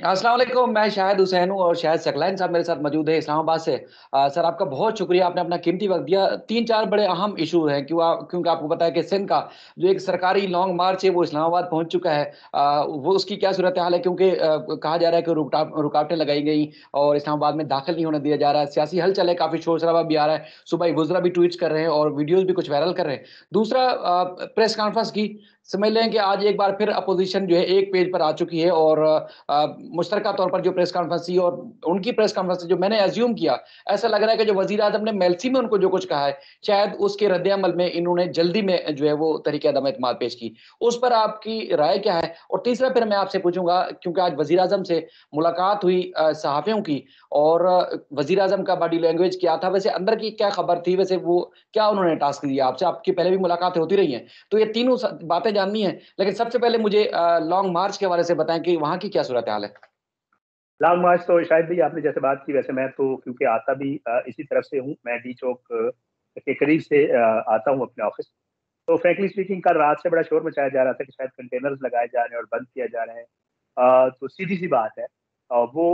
अस्सलाम वालेकुम, मैं शाहिद हुसैन हूँ और शाहिद सकलैन साहब मेरे साथ मौजूद है इस्लामाबाद से। सर आपका बहुत शुक्रिया, आपने अपना कीमती वक़्त दिया। 3-4 बड़े अहम इश्यू हैं क्योंकि आपको पता है कि सिंध का जो एक सरकारी लॉन्ग मार्च है वो इस्लामाबाद पहुँच चुका है। वो उसकी क्या सूरत-ए-हाल है क्योंकि कहा जा रहा है कि रुकावटें लगाई गई और इस्लामाबाद में दाखिल नहीं होने दिया जा रहा है। सियासी हलचल है, काफ़ी शोर-शराबा भी आ रहा है। सूबाई वुज़रा भी ट्वीट्स कर रहे हैं और वीडियोज़ भी कुछ वायरल कर रहे हैं। दूसरा प्रेस कॉन्फ्रेंस की समझ लें कि आज एक बार फिर अपोज़िशन जो है एक पेज पर आ चुकी है और मुश्तरका तौर पर जो प्रेस कॉन्फ्रेंस थी और उनकी प्रेस कॉन्फ्रेंस जो मैंने अज़्यूम किया, ऐसा लग रहा है कि जो वज़ीर-ए-आज़म ने मेल्सी में उनको जो कुछ कहा है, शायद उसके रद्द-ए-अमल में इन्होंने जल्दी में जो है वो तरीक़े अदम-ए-एतमाद पेश की। उस पर आपकी राय क्या है? और तीसरा फिर मैं आपसे पूछूँगा क्योंकि आज वज़ीर-ए-आज़म से मुलाकात हुई सहाफ़ियों की और वज़ीर-ए-आज़म का बॉडी लैंग्वेज क्या था? वैसे अंदर की क्या खबर थी? वैसे वो क्या उन्होंने टास्क दिया आपसे? आपकी पहले भी मुलाकातें होती रही हैं। तो ये तीनों बातें जाननी है, लेकिन सबसे पहले मुझे लॉन्ग मार्च के हवाले से बताएँ कि वहाँ की क्या सूरत-ए-हाल है? लॉन्ग मार्च तो शायद भी आपने जैसे बात की वैसे मैं तो क्योंकि आता भी इसी तरफ से हूँ, मैं डी चौक के करीब से आता हूँ अपने ऑफिस। तो फ्रैंकली स्पीकिंग कल रात से बड़ा शोर मचाया जा रहा था कि शायद कंटेनर्स लगाए जा रहे हैं और बंद किया जा रहे हैं। तो सीधी-सी बात है। वो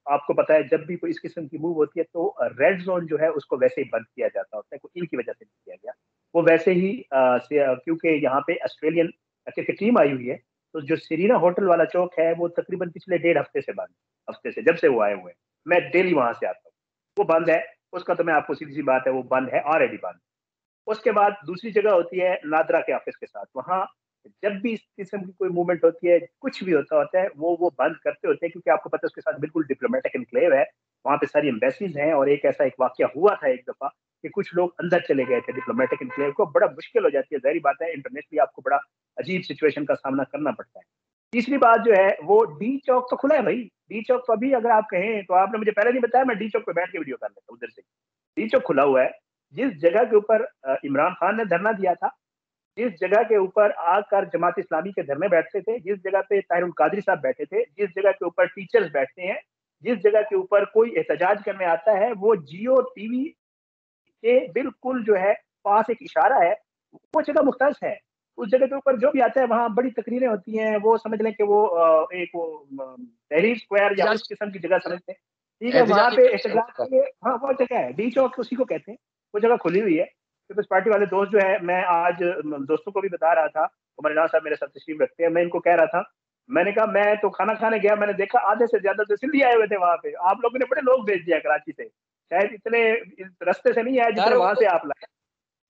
आपको पता है जब भी कोई इस किस्म की मूव होती है तो रेड ज़ोन जो है उसको वैसे ही बंद किया जाता होता है, कोई इनकी वजह से नहीं किया गया। वो वैसे ही क्योंकि यहाँ पे ऑस्ट्रेलियन क्रिकेट टीम आई हुई है, तो जो सिरीना होटल वाला चौक है वो तकरीबन पिछले डेढ़ हफ्ते से बंद है, हफ्ते से जब से वो आए हुए हैं। मैं डेली वहाँ से आता हूँ। वो बंद है, उसका तो मैं आपको सीधी-सी बात है वो बंद है, ऑलरेडी बंद। उसके बाद दूसरी जगह होती है नादरा के ऑफिस के साथ। वहाँ जब भी इस किस्म की कोई मूवमेंट होती है, कुछ भी होता है, वो बंद करते होते हैं क्योंकि आपको पता है उसके साथ बिल्कुल डिप्लोमेटिक एन्क्लेव है। वहाँ पे सारी एम्बेसीज़ हैं और एक ऐसा एक वाकया हुआ था एक दफ़ा कि कुछ लोग अंदर चले गए थे डिप्लोमेटिक एन्क्लेव को, बड़ा मुश्किल हो जाती है, ज़ाहिर-सी बात है इंटरनेशनली आपको बड़ा अजीब सिचुएशन का सामना करना पड़ता है। तीसरी बात जो है वो डी चौक तो खुला है भई, डी चौक तो अभी अगर आप कहें तो आपने मुझे पहले नहीं बताया मैं डी चौक पे बैठ के वीडियो कर लेता उधर से। डी चौक खुला हुआ है। जिस जगह के ऊपर इमरान खान ने धरना दिया था, जिस जगह के ऊपर आकर जमात इस्लामी के धरने बैठते थे, जिस जगह पे ताहिरुल कादरी साहब बैठे थे, जिस जगह के ऊपर टीचर्स बैठते हैं, जिस जगह के ऊपर कोई एहतजाज करने आता है, वो जियो टीवी के बिल्कुल जो है पास एक इशारा है, वो जगह मुख्तस है। उस जगह के ऊपर जो भी आता है वहाँ बड़ी तकरीरें होती हैं, वो समझ लें कि वो एक वो तहरीर स्क्वायर या उस एहतजाज किस्म की जगह समझ लें। ठीक है, वहाँ एहतजाजी पे प्रदर्शन एहतजाज होता के लिए हाँ, वो जगह है, डी चौक उसी को कहते हैं। वो जगह खुली हुई है। पीपल्स पार्टी वाले दोस्त जो है मैं आज दोस्तों को भी बता रहा था, उमर इनाज साहब मेरे साथ तशरीफ रखते हैं, मैं इनको कह रहा था, मैंने कहा मैं तो खाना खाने गया, मैंने देखा आधे से ज़्यादा तो सिंधी आए हुए थे वहाँ पे। आप लोगों ने बड़े लोग भेज दिया कराची से। शायद इतने इस रास्ते से नहीं आए जितने सर वो वहाँ तो से आप लाए।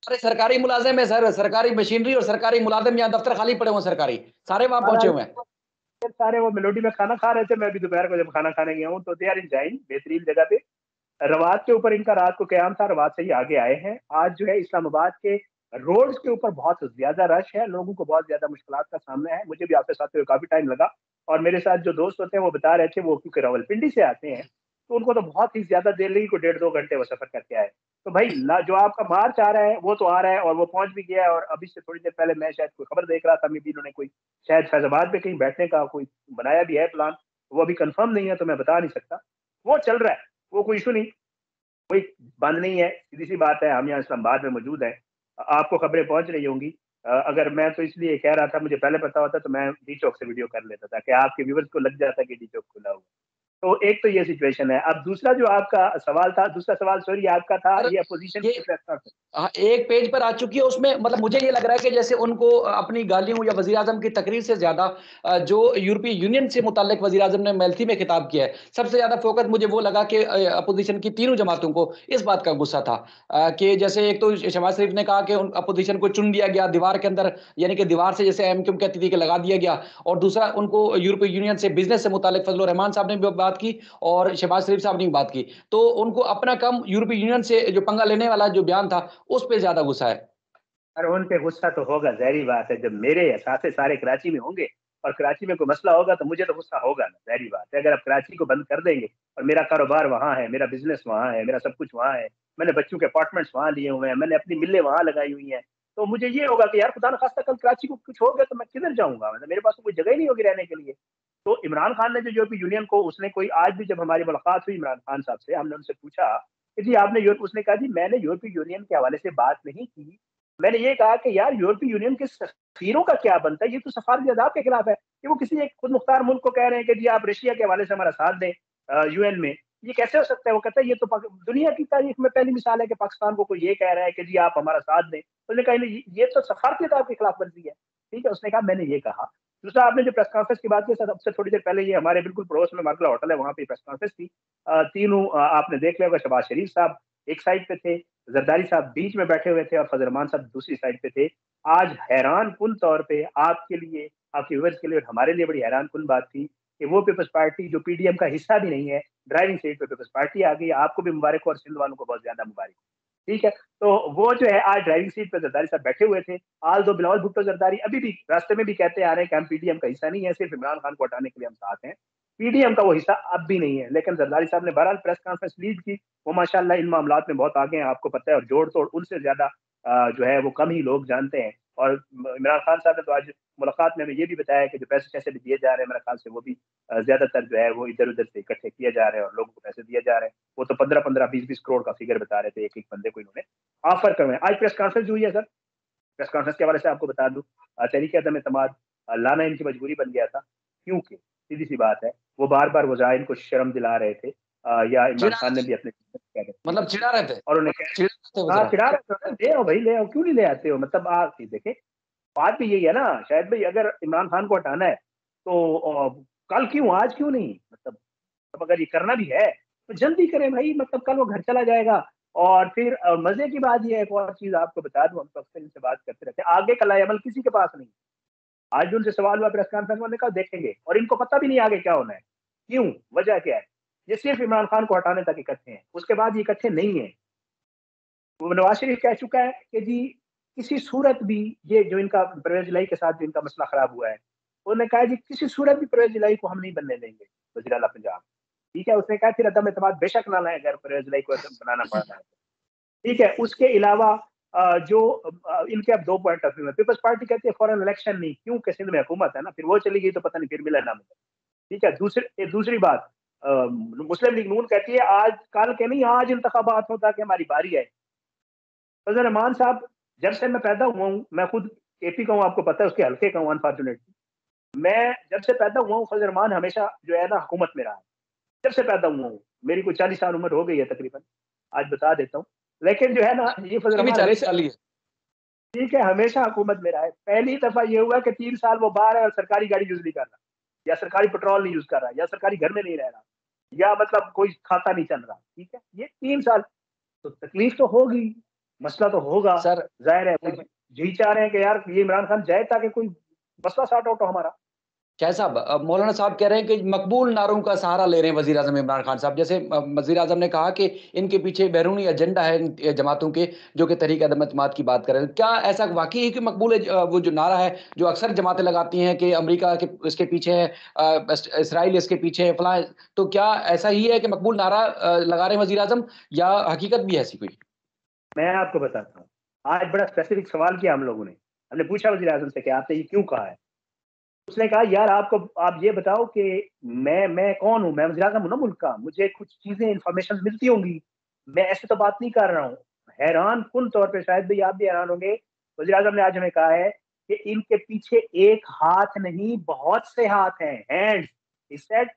सारे सरकारी मुलाज़िम है सर, सरकारी मशीनरी और सरकारी मुलाज़िम यहाँ दफ्तर खाली पड़े हुए हैं सरकारी, सारे वहाँ सारा पहुँचे हुए हैं। सारे वो मेलोडी में खाना खा रहे थे, मैं भी दोपहर को जब खाना खाने गया हूँ, तो दे आर एन्जॉयिंग बेहतरीन जगह पे। रवात के ऊपर इनका रात को क़याम था, रवात से ही आगे आए हैं। आज जो है इस्लामाबाद के रोड्स के ऊपर बहुत ज़्यादा रश है, लोगों को बहुत ज़्यादा मुश्किलात का सामना है। मुझे भी आपके साथ हुए काफ़ी टाइम लगा और मेरे साथ जो दोस्त होते हैं वो बता रहे थे वो क्योंकि रावलपिंडी से आते हैं, तो उनको तो बहुत ही ज़्यादा देर लगी, कोई डेढ़ 2 घंटे वो सफ़र करके आए। तो भाई जो आपका मार्च आ रहा है, वो तो आ रहा है और वो पहुँच भी गया है और अभी से थोड़ी देर पहले मैं शायद कोई खबर देख रहा था, मे बी इन्होंने कोई शायद फैज़ाबाद में कहीं बैठने का कोई बनाया भी है प्लान, वो अभी कन्फर्म नहीं है तो मैं बता नहीं सकता। वो चल रहा है, वो कोई इश्यू नहीं। कोई बंद नहीं है, सीधी-सी बात है, हम यहाँ इस्लामाबाद में मौजूद हैं। आपको खबरें पहुँच रही होंगी। अगर मैं तो इसलिए कह रहा था, मुझे पहले पता होता तो मैं डी चौक से वीडियो कर लेता था कि आपके व्यूअर्स को लग जाता कि डी चौक खुला हुआ है। तो एक तो ये सिचुएशन है। अब दूसरा जो आपका सवाल था, दूसरा सवाल सॉरी आपका था सर ये अपोज़िशन ये की प्रेस कॉन्फ्रेंस। हाँ, एक पेज पर आ चुकी है उसमें मतलब मुझे ये लग रहा है कि जैसे उनको अपनी गालियों या वज़ीर-ए-आज़म की तकरीर से ज़्यादा जो यूरोपीय यूनियन से मुताल्लिक वज़ीर-ए-आज़म ने मेल्की में खिताब किया है, सबसे ज़्यादा फ़ोकस मुझे वो लगा कि अपोज़िशन की तीनों जमातों को इस बात का गुस्सा था कि जैसे एक तो शहबाज़ शरीफ़ ने कहा कि उन अपोज़िशन को चुन लिया गया दीवार के अंदर, यानी कि दीवार से जैसे एमक्यूएम कहती थी कि लगा दिया गया और दूसरा उनको यूरोपीय यूनियन से बिज़नेस से मुताल्लिक फज़लुर रहमान साहब ने भी बात की और शहबाज़ शरीफ़ साहब ने भी बात की। तो उनको अपना कम यूरोपीय यूनियन से जो पंगा लेने वाला जो बयान था, उस पे ज़्यादा गुस्सा है। अरे उन पे गुस्सा तो होगा, ज़ाहिर-सी बात है। जब मेरे असासे सारे कराची में होंगे और कराची में कोई मसला होगा तो मुझे तो गुस्सा होगा ना, ज़ाहिर-सी बात है। अगर आप कराची को बंद कर देंगे और मेरा कारोबार वहाँ है, मेरा बिज़नेस वहाँ है, मेरा सब कुछ वहाँ है, मैंने बच्चों के अपार्टमेंट्स वहाँ लिए हुए हैं, मैंने अपनी मिलें वहाँ लगाई हुई हैं, तो मुझे ये होगा कि यार खुदा न खास्ता कल कराची को कुछ हो गया तो मैं किधर जाऊँगा? मतलब मेरे पास तो कोई जगह ही नहीं होगी रहने के लिए। तो इमरान खान ने जो यूरोपीय यूनियन को उसने कोई आज भी जब हमारी मुलाकात हुई इमरान खान साहब से, हमने उनसे पूछा कि जी आपने यूरोप उसने कहा जी मैंने यूरोपीय यूनियन के हवाले से बात नहीं की। मैंने ये कहा कि यार यूरोपीय यूनियन के सफीरों का क्या बनता है, ये तो सफारती अदाब के खिलाफ है कि वो किसी एक खुद मुख्तार मुल्क को कह रहे हैं कि जी आप रशिया के हवाले से हमारा साथ दें यूएन में। ये कैसे हो सकता है? वो कहता है ये तो दुनिया की तारीख में पहली मिसाल है कि पाकिस्तान को कोई ये कह रहा है कि जी आप हमारा साथ दें। उसने कहा ये तो सफारती अदाब के खिलाफ वर्जी है। ठीक है, उसने कहा मैंने ये कहा। दूसरा, आपने जो प्रेस कॉन्फ्रेंस की बात की सर, सबसे थोड़ी देर पहले ये हमारे बिल्कुल पड़ोस में मार्कला होटल है, वहां पे प्रेस कॉन्फ्रेंस थी। तीनों आपने देख लिया होगा, शहबाज शरीफ साहब एक साइड पे थे, जरदारी साहब बीच में बैठे हुए थे और फजल रहमान साहब दूसरी साइड पे थे। आज हैरान कुन तौर पे आपके लिए, आपके व्यूअर्स के लिए और हमारे लिए बड़ी हैरान कुन बात थी कि वो पीपल्स पार्टी जो पीडीएम का हिस्सा भी नहीं है, ड्राइविंग सीट पे पीपल्स पार्टी आ गई। आपको भी मुबारक हो और सिंध वालों को बहुत ज्यादा मुबारक। ठीक है, तो वो जो है आज ड्राइविंग सीट पे जरदारी साहब बैठे हुए थे। आल दो बिलावल भुट्टो जरदारी अभी भी रास्ते में भी कहते आ रहे हैं कि हम पीडीएम का हिस्सा नहीं है, सिर्फ इमरान खान को हटाने के लिए हम साथ हैं। पीडीएम का वो हिस्सा अब भी नहीं है, लेकिन जरदारी साहब ने बहरहाल प्रेस कॉन्फ्रेंस लीड की। वो माशाल्लाह इन मामलात में बहुत आगे हैं, आपको पता है, और जोड़ तोड़ उनसे ज्यादा जो है वो कम ही लोग जानते हैं। और इमरान खान साहब ने तो आज मुलाकात में हमें ये भी बताया कि जो पैसे कैसे भी दिए जा रहे हैं, मेरे ख्याल से वो भी ज्यादातर जो है वो इधर उधर से इकट्ठे किए जा रहे हैं और लोगों को पैसे दिए जा रहे हैं। वो तो 15-15, 20-20 करोड़ का फिगर बता रहे थे एक एक बंदे को इन्होंने ऑफर करवाए। आज प्रेस कॉन्फ्रेंस हुई है सर, प्रेस कॉन्फ्रेंस के हवाले से आपको बता दूं, तहरीक अदम एतमाद लाना इनकी मजबूरी बन गया था, क्योंकि सीधी सी बात है वो बार बार वज़ाइर को शर्म दिला रहे थे, या इमरान चिढ़ा खान ने भी अपने मतलब चिढ़ा रहे थे, और उन्हें चिढ़ा रहे थे वो हाँ जरा। चिढ़ा रहे थे, ले आओ भाई ले आओ, क्यों नहीं ले आते हो? मतलब आप देखे, बात भी यही है ना शायद भाई, अगर इमरान खान को हटाना है तो कल क्यों, आज क्यों नहीं? मतलब अब अगर ये करना भी है तो जल्दी करें भाई, मतलब कल वो घर चला जाएगा। और फिर मजे की बात ये है, एक और चीज आपको बता दूं, हम तो अक्सर इनसे बात करते रहते हैं, आगे का लाएमल किसी के पास नहीं। आज जो उनसे सवाल हुआ प्रेस कॉन्फ्रेंस में, कहा देखेंगे, और इनको पता भी नहीं आगे क्या होना है। क्यों? वजह क्या है? ये सिर्फ इमरान खान को हटाने तक इकट्ठे हैं, उसके बाद ये इकट्ठे नहीं है। वो नवाज शरीफ कह चुका है कि जी किसी सूरत भी, ये जो इनका परवेज इलाही के साथ जो इनका मसला खराब हुआ है, उन्होंने कहा जी किसी सूरत भी परवेज इलाही को हम नहीं बनने देंगे वज़ीर आला पंजाब। ठीक है, उसने कहा फिर अदम एतमाद बेशक ना लाए अगर परवेज इलाही को बनाना पड़ रहा है। ठीक है, उसके अलावा इनके अब दो पॉइंट ऑफ व्यू है। पीपल्स पार्टी कहती है फॉरन इलेक्शन नहीं, क्यों कि सिंध में हुकूमत है ना, फिर वो चली गई तो पता नहीं फिर मिला ना मिला। ठीक है, दूसरी बात, मुस्लिम लीग नून कहती है आज कल के नहीं, आज इंतखाबात होता कि हमारी बारी है। फजल रहमान साहब, जब से मैं पैदा हुआ हूँ, मैं खुद केपी का हूँ, आपको पता है, उसके हल्के का हूँ अनफॉर्चुनेटली। मैं जब से पैदा हुआ हूँ, फजल रहमान हमेशा जो है ना हुकूमत में रहा है। जब से पैदा हुआ हूँ, मेरी कोई 40 साल उम्र हो गई है तकरीबन, आज बता देता हूँ। लेकिन जो है ना ये फजल ये भी रहमान 40 हमेशा, साल ही है। ठीक है, हमेशा हुकूमत में रहा है। पहली दफा ये हुआ कि 3 साल वो बाहर है और सरकारी गाड़ी यूज नहीं कर रहा, या सरकारी पेट्रोल नहीं यूज कर रहा, या सरकारी घर में नहीं रह रहा, या मतलब कोई खाता नहीं चल रहा। ठीक है, ये 3 साल, तो तकलीफ तो होगी, मसला तो होगा, सर जाहिर है। यही चाह रहे हैं कि यार ये इमरान खान जाए ताकि कोई मसला सॉर्ट आउट हो हमारा। शाह साहब, मौलाना साहब कह रहे हैं कि मकबूल नारों का सहारा ले रहे हैं वज़ीर आज़म इमरान खान साहब। जैसे वज़ीर आज़म ने कहा कि इनके पीछे बैरूनी एजेंडा है इन जमातों के, जो कि तहरीक अदम एतमाद की बात कर रहे हैं। क्या ऐसा वाक़ई है कि मकबूल वो जो नारा है, जो अक्सर जमातें लगाती हैं कि अमेरिका के इसके पीछे है, इसराइल इसके पीछे है, फलाँ, तो क्या ऐसा ही है कि मकबूल नारा लगा रहे हैं वज़ीर आज़म, या हकीकत भी है ऐसी कोई? मैं आपको बताता हूँ, आज बड़ा स्पेसिफिक सवाल किया हम लोगों ने। हमने पूछा वज़ीर आज़म से कि आपने ये क्यों कहा है? उसने कहा यार आपको, आप ये बताओ कि मैं कौन हूँ? मैं वज़ीर आज़म हूँ ना मुल्क का, मुझे कुछ चीज़ें इन्फॉर्मेशन मिलती होंगी, मैं ऐसे तो बात नहीं कर रहा हूँ। हैरान कुन तौर पे, शायद भाई आप भी हैरान होंगे, वज़ीर आज़म ने आज हमें कहा है कि इनके पीछे एक हाथ नहीं बहुत से हाथ हैं, hands. He said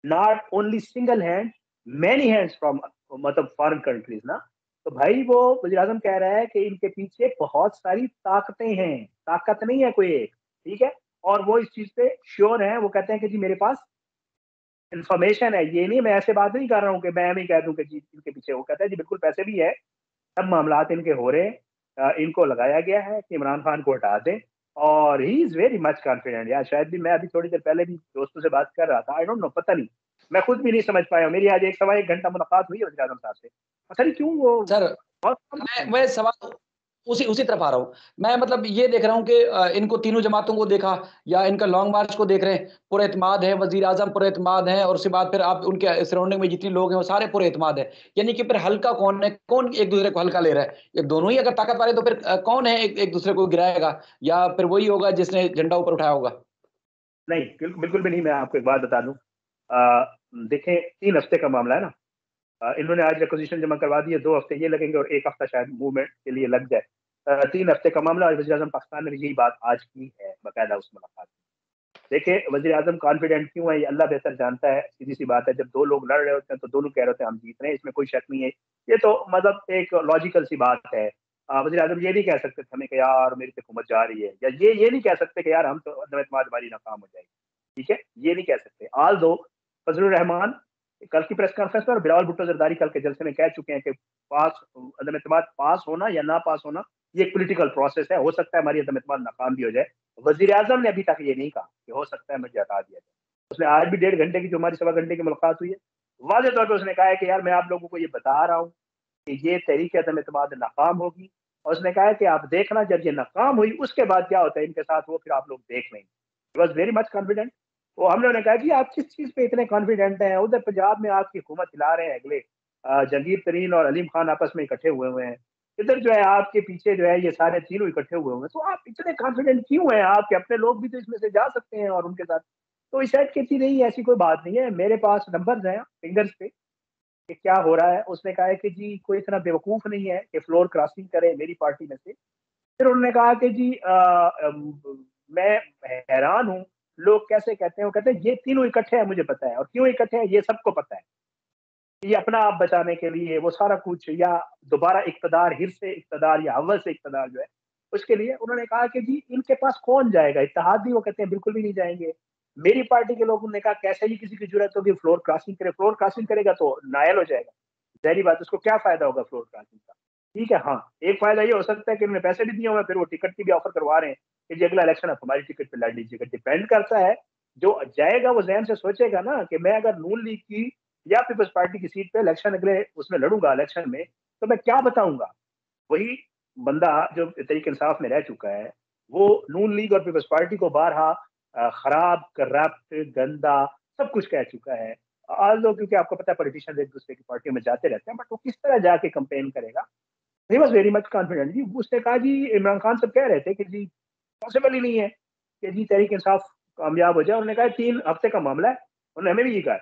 not only single hand, many hands from, मतलब फॉरेन कंट्रीज ना। तो भाई वो वज़ीर आज़म कह रहा है कि इनके पीछे बहुत सारी ताकतें हैं, ताकत नहीं है कोई एक। ठीक है, और वो इस चीज पे श्योर है। वो कहते हैं कि जी मेरे पास इंफॉर्मेशन है, ये नहीं मैं ऐसे बात नहीं कर रहा हूँ कि मैं ही कह दूं कि जी इनके पीछे। वो कहता है जी बिल्कुल पैसे भी है, सब मामला इनके हो रहे हैं, इनको लगाया गया है कि इमरान खान को हटा दें। और he is very much confident यार। शायद भी मैं अभी थोड़ी देर पहले भी दोस्तों से बात कर रहा था, आई डोंट नो, पता नहीं, मैं खुद भी नहीं समझ पाया। मेरी आज 1 सवा 1 घंटा मुलाकात हुई है वज़ीर आज़म साहब से, पता नहीं क्यों वो सर, बहुत मैं सवाल उसी उसी तरफ आ रहा हूँ। मैं मतलब ये देख रहा हूँ कि इनको तीनों जमातों को देखा, या इनका लॉन्ग मार्च को देख रहे हैं, पुरएतमाद है, वज़ीर-ए-आज़म पुरएतमाद हैं, और उसके बाद फिर आप उनके सराउंडिंग में जितने लोग हैं, वो सारे पुरएतमाद हैं। यानी कि फिर हल्का कौन है? कौन एक-दूसरे को हल्का ले रहा है? ये दोनों ही अगर ताकत वाले, तो फिर कौन है एक-दूसरे को गिराएगा? या फिर वही होगा जिसने झंडा ऊपर उठाया होगा? नहीं, बिल्कुल भी नहीं। मैं आपको एक बात बता दूं, देखें 3 हफ्ते का मामला है ना। इन्होंने आज रिक्वेजिशन जमा करवा दी है, 2 हफ्ते ये लगेंगे और 1 हफ्ता शायद मूवमेंट के लिए लग जाए। 3 हफ्ते का मामला, और वज़ीर आज़म पाकिस्तान ने भी यही बात आज की है बाकायदा उस मुलाकात में। देखिए वज़ीर आज़म कॉन्फिडेंट क्यों है, ये अल्लाह बेहतर जानता है। सीधी सी बात है, जब 2 लोग लड़ रहे होते हैं तो दोनों कह रहे होते हैं हम जीत रहे हैं, इसमें कोई शक नहीं है। ये तो मतलब एक लॉजिकल सी बात है। वज़ीर आज़म ये नहीं कह सकते थे हमें कि यार मेरी तो हुकूमत जा रही है, या ये नहीं कह सकते कि यार हम तो अदम एतमाद हमारी नाकाम हो जाएगी। ठीक है, ये नहीं कह सकते। आल दो फजलुर रहमान कल की प्रेस कॉन्फ्रेंस में और बिलावल भुट्टो जरदारी कल के जलसे में कह चुके हैं कि पास अदम एतमाद पास होना या ना पास होना ये एक पॉलिटिकल प्रोसेस है, हो सकता है हमारी अदम एतमाद नाकाम भी हो जाए। वज़ीर आज़म ने अभी तक ये नहीं कहा कि हो सकता है मुझे हटा दिया जाए। उसने आज भी 1.5 घंटे की जो हमारी 1.25 घंटे की मुलाकात हुई है, वाज़ेह तौर पे उसने कहा है कि यार मैं आप लोगों को ये बता रहा हूँ कि ये तहरीक अदम एतमाद नाकाम होगी, और उसने कहा है कि आप देखना जब ये नाकाम हुई उसके बाद क्या होता है इनके साथ, वो फिर आप लोग देख लेंगे। ही वाज़ वेरी मच कॉन्फिडेंट। तो हम लोगों ने कहा जी आप किस चीज़ पे इतने कॉन्फिडेंट हैं? उधर पंजाब में आपकी हुकूमत हिला रहे हैं अगले जहांगीर तरीन और अलीम खान आपस में इकट्ठे हुए हैं। इधर जो है आपके पीछे जो है ये सारे तीनों इकट्ठे हुए हैं। तो आप इतने कॉन्फिडेंट क्यों हैं? आपके अपने लोग भी तो इसमें से जा सकते हैं और उनके साथ। तो इस शायद कहती नहीं ऐसी कोई बात नहीं है, मेरे पास नंबर्स हैं फिंगर्स पे कि क्या हो रहा है। उसने कहा है कि जी कोई इतना बेवकूफ़ नहीं है कि फ्लोर क्रॉसिंग करे मेरी पार्टी में से। फिर उन्होंने कहा कि जी मैं हैरान हूँ, लोग कैसे कहते हैं, वो कहते हैं ये तीनों इकट्ठे हैं मुझे पता है, और क्यों इकट्ठे हैं ये सबको पता है। ये अपना आप बचाने के लिए वो सारा कुछ, या दोबारा इक़्तिदार, हिर्स से इक़्तिदार या हवस से इक़्तिदार जो है, उसके लिए उन्होंने कहा कि जी इनके पास कौन जाएगा? इत्तेहादी वो कहते हैं बिल्कुल भी नहीं जाएँगे। मेरी पार्टी के लोगों ने कहा कैसे ही किसी की ज़रूरत होगी फ्लोर क्रॉसिंग करे, फ्लोर क्रॉसिंग करेगा तो नाअहल हो जाएगा। ज़ाहिर-सी बात है उसको क्या फ़ायदा होगा फ्लोर क्रॉसिंग का? ठीक है, हाँ, एक फ़ायदा ये हो सकता है कि उन्होंने पैसे भी दिए हुए हैं, फिर वो टिकट की भी ऑफ़र करवा रहे हैं कि जी अगला इलेक्शन आप हमारी टिकट पे लड़ लीजिएगा। डिपेंड करता है, जो जाएगा वो ज़हन से सोचेगा ना कि मैं अगर नून लीग की या पीपल्स पार्टी की सीट पे इलेक्शन अगले उसमें लड़ूंगा इलेक्शन में, तो मैं क्या बताऊंगा? वही बंदा जो तहरीक इंसाफ में रह चुका है, वो नून लीग और पीपल्स पार्टी को बारहा खराब, करप्ट, गंदा सब कुछ कह चुका है। आल्दो क्योंकि आपको पता है पॉलिटिशियंस एक दूसरे की पार्टियों में जाते रहते हैं, बट वो किस तरह जाके कैंपेन करेगा? He was very much confident जी। उसने कहा जी इमरान खान साहब कह रहे थे कि जी पॉसिबल ही नहीं है कि जी तहरीक इंसाफ कामयाब हो जाए। उन्होंने कहा 3 हफ्ते का मामला है। उन्होंने हमें भी ये कहा।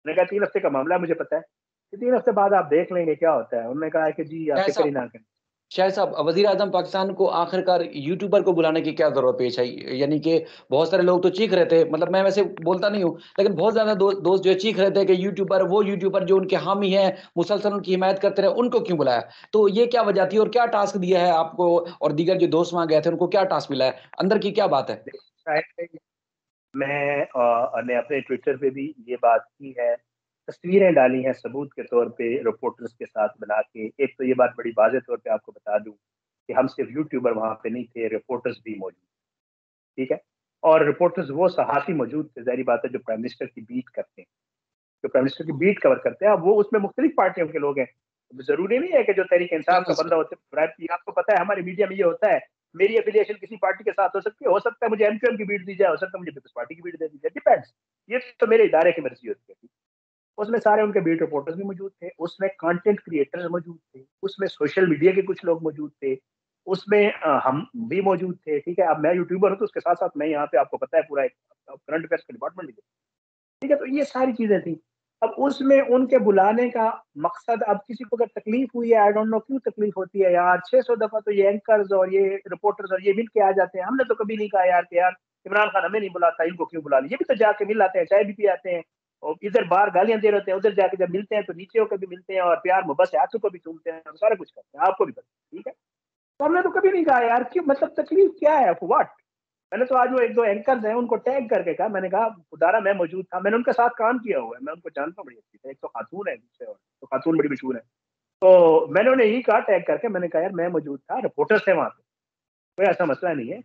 मैंने कहा 3 हफ्ते का मामला है मुझे पता है, कि 3 हफ्ते बाद आप देख लेंगे क्या होता है। उन्होंने कहा है कि जी आप शाह फ़िक्र ही साहब ना करें। शाह साहब, वज़ीर-ए-आज़म पाकिस्तान को आखिरकार यूट्यूबर को बुलाने की क्या ज़रूरत पेश आई? यानी कि बहुत सारे लोग तो चीख रहे थे, मतलब मैं वैसे बोलता नहीं हूँ, लेकिन बहुत ज़्यादा दोस्त जो है चीख रहे थे कि यूट्यूबर, वो यूट्यूबर जो उनके हामी हैं, मुसलसल उनकी हिमायत करते रहे, उनको क्यों बुलाया? तो ये क्या वजह थी और क्या टास्क दिया है आपको और दीगर जो दोस्त वहाँ गए थे, उनको क्या टास्क मिला है? अंदर की क्या बात है? शायद मैं ने अपने ट्विटर पे भी ये बात की है, तस्वीरें डाली हैं सबूत के तौर पे रिपोर्टर्स के साथ मिला के। एक तो ये बात बड़ी वाज़ेह तौर पे आपको बता दूँ कि हम सिर्फ यूट्यूबर वहाँ पे नहीं थे, रिपोर्टर्स भी मौजूद, ठीक है? और रिपोर्टर्स वो सहाफ़ी मौजूद थे, ज़ाहिर-सी बात है जो प्राइम मिनिस्टर की बीट करते हैं। जो प्राइम मिनिस्टर की बीट कवर करते हैं, अब वो उसमें मुख्तलिफ पार्टियों के लोग हैं। ज़रूरी नहीं है कि जो तहरीक इंसाफ का बिल्कुल बंदा सही। होता है आपको पता है हमारे मीडिया में ये होता है, मेरी एफ़िलिएशन किसी पार्टी के साथ हो सकता है मुझे एमक्यूएम की बीट दी जाए, हो सकता है मुझे पीपल्स पार्टी की बीट दे दी जाए, डिपेंड्स। ये तो मेरे इदारे की मर्ज़ी होती है। उसमें सारे उनके बीट रिपोर्टर्स भी मौजूद थे, उसमें कंटेंट क्रिएटर्स मौजूद थे, उसमें सोशल मीडिया के कुछ लोग मौजूद थे, उसमें हम भी मौजूद थे, ठीक है? अब मैं यूट्यूबर हूँ तो उसके साथ-साथ मैं यहाँ पे आपको पता है पूरा एक करंट अफेयर्स का डिपार्टमेंट भी है। ठीक है, तो ये सारी चीज़ें थी। अब उसमें उनके बुलाने का मकसद, अब किसी को अगर तकलीफ़ हुई है, आई डोंट नो क्यों तकलीफ़ होती है यार, 600 दफ़ा तो ये एंकर्स और ये रिपोर्टर्स और ये मिल के आ जाते हैं। हमने तो कभी नहीं कहा यार कि यार इमरान खान हमें नहीं बुलाता, इनको क्यों बुला लिया? ये भी तो जाके मिल आते हैं, चाय भी पी आते हैं, और इधर बाहर गालियाँ दे रहे होते हैं, उधर जाके जब मिलते हैं तो नीचे होकर भी मिलते हैं और प्यार-मोहब्बत से हाथों को भी चूमते हैं, सारा कुछ करते हैं, आपको भी पता है, ठीक है? तो हमने तो कभी नहीं कहा यार क्यों, मतलब तकलीफ़ क्या है? व्हाट? मैंने तो आज वो 1-2 एंकर्स हैं उनको टैग करके कहा, मैंने कहा खुदारा मैं मौजूद था, मैंने उनके साथ काम किया हुआ है, मैं उनको जानता हूँ बड़ी अच्छी तरह। एक तो खातून है, दूसरे और तो खातून बड़ी मशहूर है। तो मैंने उन्हें यही कहा टैग करके, मैंने कहा यार मैं मौजूद था, रिपोर्टर्स थे वहाँ पे, कोई ऐसा मसला नहीं है।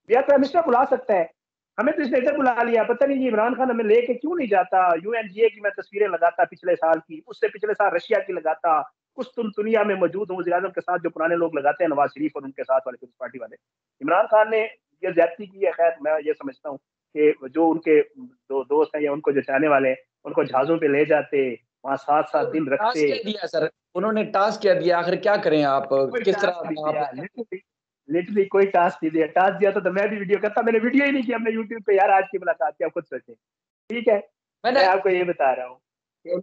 या प्राइम मिनिस्टर बुला सकता है, हमें तो इसने इधर बुला लिया, पता नहीं ये इमरान खान हमें लेके क्यों नहीं जाता? यूएनजीए की मैं तस्वीरें लगाता पिछले साल की, उससे पिछले साल रशिया की लगाता, कुछ तुम दुनिया में मौजूद हूँ वज़ीर-ए-आज़म के साथ जो पुराने लोग लगाते हैं, नवाज़ शरीफ और उनके साथ वाले पीपल्स पार्टी वाले। इमरान खान ने ये ज़्यादती की है, खैर मैं ये समझता हूँ कि जो उनके दोस्त हैं या उनको जो चाहने वाले हैं, उनको जहाज़ों पे ले जाते, वहाँ 7-7 तो दिन टास्क रखते। क्या दिया सर? उन्होंने टास्क क्या दिया? आखिर क्या करें आप? कोई किस टास्क नहीं तरह दिया, आप लिटरली लिटरली कोई टास्क नहीं दिया। टास्क दिया तो मैं भी वीडियो करता, मैंने वीडियो ही नहीं किया अपने यूट्यूब पे यार आज की मुलाकात की, आप खुद सोचें, ठीक है? मैंने मैं आपको ये बता रहा हूँ।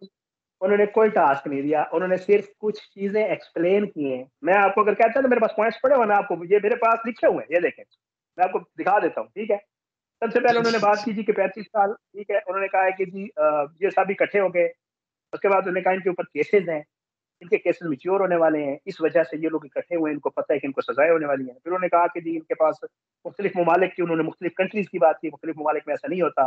उन्होंने कोई टास्क नहीं दिया, उन्होंने सिर्फ कुछ चीजें एक्सप्लेन की हैं। मैं आपको अगर कहता हूँ तो मेरे पास पॉइंट्स पड़े हुए, मैं आपको ये मेरे पास लिखे हुए हैं, ये देखें, मैं आपको दिखा देता हूँ, ठीक है। सबसे पहले जी उन्होंने जी बात की जी कि 35 साल, ठीक है, उन्होंने कहा है कि जी ये सब इकट्ठे हो गए। उसके बाद उन्होंने कहा इनके ऊपर केसेस हैं, इनके केसेस मैच्योर होने वाले हैं, इस वजह से ये लोग इकट्ठे हुए हैं, इनको पता है कि इनको सजाएं होने वाली हैं। फिर उन्होंने कहा कि जी इनके पास मुख्तलिफ ममालिक की, उन्होंने मुख्तलिफ कंट्रीज की बात की, मुख्तलिफ ममालिक में ऐसा नहीं होता।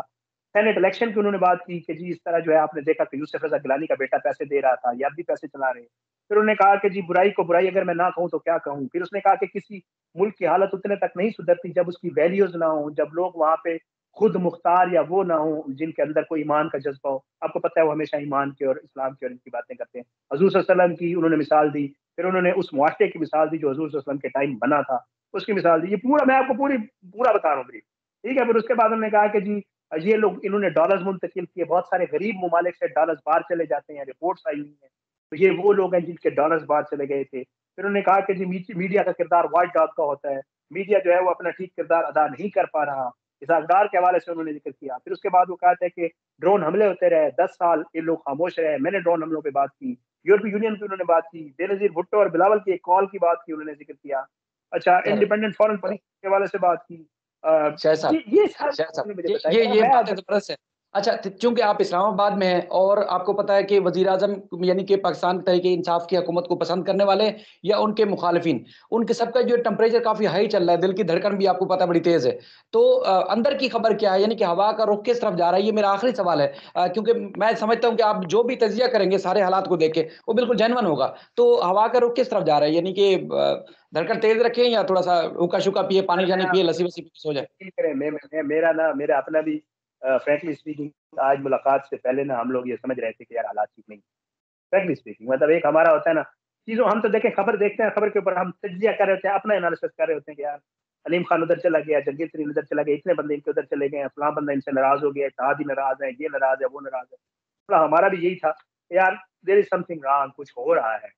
सेनेट इलेक्शन की उन्होंने बात की कि जी इस तरह जो है आपने देखा कि यूसुफ रजा गिलानी का बेटा पैसे दे रहा था, ये अब भी पैसे चला रहे हैं। फिर उन्होंने कहा कि जी बुराई को बुराई अगर मैं ना कहूँ तो क्या कहूँ। फिर उसने कहा कि किसी मुल्क की हालत उतने तक नहीं सुधरती जब उसकी वैल्यूज ना हो, जब लोग वहाँ पे खुद मुख्तार या वो ना हो जिनके अंदर कोई ईमान का जज्बा हो। आपको पता है वो हमेशा ईमान के और इस्लाम की और इनकी बातें करते हैं। हजूर सल्लल्लाहु अलैहि वसल्लम की उन्होंने मिसाल दी, फिर उन्होंने उस मुआशरे की मिसाल दी जो हजूर सल्लल्लाहु अलैहि वसल्लम के टाइम बना था, उसकी मिसाल दी। ये पूरा मैं आपको पूरा बता रहा हूँ ब्रीफ, ठीक है। फिर उसके बाद उन्होंने कहा कि जी ये लोग, इन्होंने डॉलर्स मुंतकिल किए, बहुत सारे गरीब ममालिक से डॉलर्स बाहर चले जाते हैं, रिपोर्ट्स आई हुई हैं। तो ये वो लोग हैं जिनके डॉलर्स बाहर चले गए थे। फिर उन्होंने कहा कि जी मीडिया का किरदार वॉच डॉग का होता है, मीडिया जो है वो अपना ठीक किरदार अदा नहीं कर पा रहा, इस अखबार के हवाले से उन्होंने जिक्र किया। फिर उसके बाद वो कहते हैं कि ड्रोन हमले होते रहे, 10 साल ये लोग खामोश रहे, मैंने ड्रोन हमलों पे बात की। यूरोपीय यूनियन की उन्होंने बात की, बेनजीर भुट्टो और बिलावल की एक कॉल की बात की, उन्होंने जिक्र किया। अच्छा, सर। इंडिपेंडेंट फॉरेन पॉलिसी के हवाले से बात की। अ, शाह साहब, ये सारी शाह साहब, उन्होंने मुझे ये बताया ये कि ये मैं बातें अगर जबरदस्त है। अच्छा, चूंकि आप इस्लामाबाद में हैं और आपको पता है कि वजीर आजम यानी कि पाकिस्तान के तहरीक इंसाफ की हुकूमत को पसंद करने वाले या उनके मुखालिफिन, उनके सबका जो टेम्परेचर काफी हाई चल रहा है, दिल की धड़कन भी आपको पता है बड़ी तेज है। तो अंदर की खबर क्या है, यानी कि हवा का रुख किस तरफ जा रहा है, ये मेरा आखिरी सवाल है। क्योंकि मैं समझता हूं कि आप जो भी तजिया करेंगे सारे हालात को देख के वो बिल्कुल जेन्युइन होगा। तो हवा का रुख किस तरफ जा रहा है, यानी कि धड़कन तेज रखें या थोड़ा सा हुक्का शुक्का पिए, पानी मैं जानी पिए, आपको लस्सी वस्सी पी के सो जाए? ठीक है, मेरा ना, मेरा अपना भी फ्रैंकली स्पीकिंग आज मुलाकात से पहले ना हम लोग ये समझ रहे थे कि यार हालात ठीक नहीं। फ्रैंकली स्पीकिंग मतलब एक हमारा होता है ना चीजों, हम तो देखें खबर देखते हैं, खबर के ऊपर हम तज्जिया कर रहे होते हैं, अपना एनालिसिस कर रहे होते हैं कि यार अलीम खान उधर चला गया, जंगीर तरीन उधर चला गया, इतने बंदे इनके उधर चले गए हैं, फलां बंदा इनसे नाराज हो गया, इत्तेहादी नाराज है, ये नाराज है, वो नाराज है। मतलब हमारा भी यही था कि यार देयर इज समथिंग रॉन्ग, कुछ हो रहा है।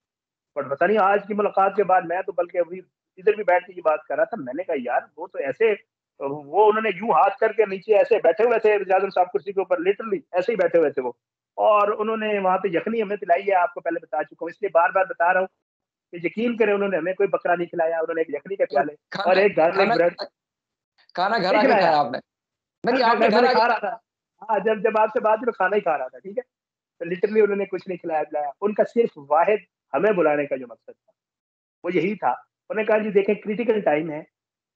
बट पता नहीं आज की मुलाकात के बाद मैं तो बल्कि अभी इधर भी बैठ के ये बात कर रहा था, मैंने कहा यार वो तो ऐसे, वो उन्होंने यूं हाथ करके नीचे ऐसे बैठे हुए थे वज़ीर आज़म साहब कुर्सी के ऊपर, लिटरली ऐसे ही बैठे हुए थे वो। और उन्होंने वहां पे यखनी हमें पिलाई है, आपको पहले बता चुका हूँ, इसलिए बार बार बता रहा हूँ कि यकीन करें उन्होंने हमें कोई बकरा नहीं खिलाया, उन्होंने एक यखनी के मतलब प्याले और खाना एक गार्लिक खाना ब्रेड खाना घर नहीं आके खिलाया। खाया आपने? नहीं, घर आपने घर घर मैंने आके खा रहा था। हाँ, जब जब आपसे बात हुई मैं खाना ही खा रहा था, ठीक है। तो लिटरली उन्होंने कुछ नहीं खिलाया पिलाया, उनका सिर्फ वाहिद हमें बुलाने का जो मकसद था वो यही था। उन्होंने कहा जी देखें क्रिटिकल टाइम है,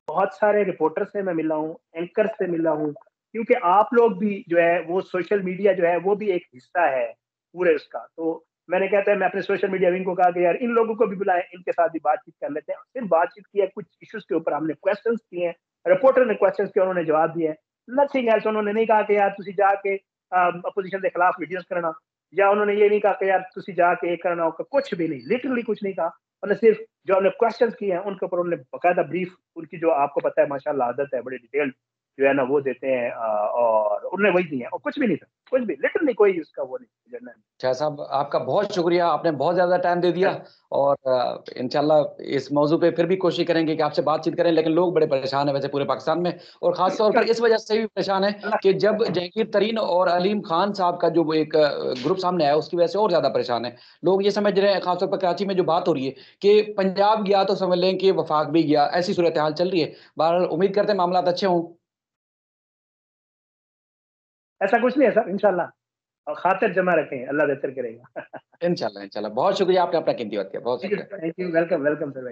बहुत सारे रिपोर्टर से मैं मिला हूँ, एंकर से मिला हूँ, क्योंकि आप लोग भी जो है वो सोशल मीडिया जो है वो भी एक हिस्सा है पूरे उसका। तो मैंने कहता है मैं अपने सोशल मीडिया विंग को कहा कि यार इन लोगों को भी बुलाएं, इनके साथ भी बातचीत कर लेते हैं। फिर बातचीत की है, कुछ इश्यूज के ऊपर हमने क्वेश्चंस किए हैं, रिपोर्टर ने क्वेश्चंस किए, उन्होंने जवाब दिए। Nothing else. उन्होंने नहीं कहा कि यार तुसी जाके अपोजिशन के खिलाफ वीडियोस करना, या उन्होंने ये नहीं कहा कि यार तुसी जाके एक करना होगा, कुछ भी नहीं, लिटरली कुछ नहीं कहा। उन्होंने सिर्फ जो हमने क्वेश्चन किए हैं उनके ऊपर उन्होंने बकायदा ब्रीफ, उनकी जो आपको पता है माशाल्लाह आदत है, बड़े डिटेल्ड जो है ना वो देते हैं, और उन्होंने वही दिए हैं और कुछ भी नहीं था, कुछ भी लिटरली कोई उसका वो नहीं जनरल। शाह साहब, आपका बहुत शुक्रिया, आपने बहुत ज़्यादा टाइम दे दिया। और इंशाल्लाह इस मौजू पे फिर भी कोशिश करेंगे कि आपसे बातचीत करें, लेकिन लोग बड़े परेशान हैं वैसे पूरे पाकिस्तान में, और ख़ास तौर पर इस वजह से भी परेशान है अल्लाह कि जब जहांगीर तरीन और अलीम खान साहब का जो वो एक ग्रुप सामने आया, उसकी वजह से और ज़्यादा परेशान है लोग। ये समझ रहे हैं, खासतौर पर कराची में जो बात हो रही है कि पंजाब गया तो समझ लें कि वफाक भी गया, ऐसी सूरत हाल चल रही है। बहरहाल उम्मीद करते हैं मामला अच्छे हों। ऐसा कुछ नहीं है सर, इंशाल्लाह। और खातिर जमा रखें, अल्लाह बेहतर करेगा। इंशाल्लाह, इंशाल्लाह। बहुत शुक्रिया, आपने अपना कीमती वक्त दिया, बहुत शुक्रिया। Thank you, welcome welcome sir.